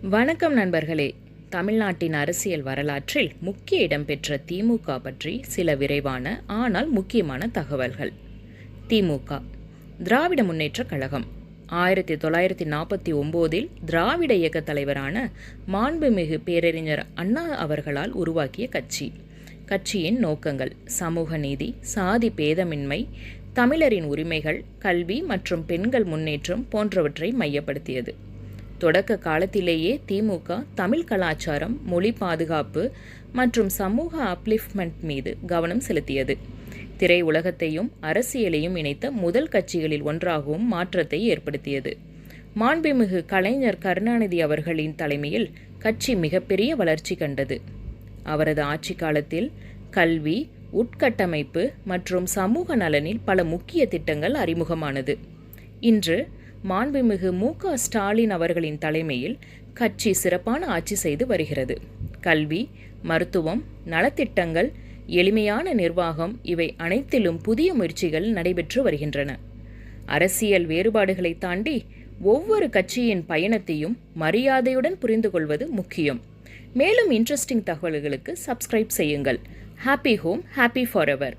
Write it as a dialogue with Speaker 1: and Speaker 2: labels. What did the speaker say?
Speaker 1: வணக்கம் நண்பர்களே. தமிழ்நாட்டின் அரசியல் வரலாற்றில் முக்கிய இடம்பெற்ற திமுக பற்றி சில விரைவான ஆனால் முக்கியமான தகவல்கள். திமுக திராவிட முன்னேற்றக் கழகம் 1949 திராவிட இயக்க தலைவரான மாண்புமிகு பேரறிஞர் அண்ணா அவர்களால் உருவாக்கிய கட்சி. கட்சியின் நோக்கங்கள் சமூக நீதி, சாதி பேதமின்மை, தமிழரின் உரிமைகள், கல்வி மற்றும் பெண்கள் முன்னேற்றம் போன்றவற்றை மையப்படுத்தியது. தொடக்க காலத்திலேயே திமுக தமிழ் கலாச்சாரம், மொழி பாதுகாப்பு மற்றும் சமூக அப்லிஃப்ட்மெண்ட் மீது கவனம் செலுத்தியது. திரை உலகத்தையும் அரசியலையும் இணைத்த முதல் கட்சிகளில் ஒன்றாகவும் மாற்றத்தை ஏற்படுத்தியது. மாண்புமிகு கலைஞர் கருணாநிதி அவர்களின் தலைமையில் கட்சி மிகப்பெரிய வளர்ச்சி கண்டது. அவரது ஆட்சி காலத்தில் கல்வி, உட்கட்டமைப்பு மற்றும் சமூக நலனில் பல முக்கிய திட்டங்கள் அறிமுகமானது. இன்று மாண்புமிகு மு.க. ஸ்டாலின் அவர்களின் தலைமையில் கட்சி சிறப்பான ஆட்சி செய்து வருகிறது. கல்வி, மருத்துவம், நலத்திட்டங்கள், எளிமையான நிர்வாகம் இவை அனைத்திலும் புதிய முயற்சிகள் நடைபெற்று வருகின்றன. அரசியல் வேறுபாடுகளை தாண்டி ஒவ்வொரு கட்சியின் பயணத்தையும் மரியாதையுடன் புரிந்து கொள்வது முக்கியம். மேலும் இன்ட்ரெஸ்டிங் தகவல்களுக்கு சப்ஸ்கிரைப் செய்யுங்கள். Happy home, happy for ever.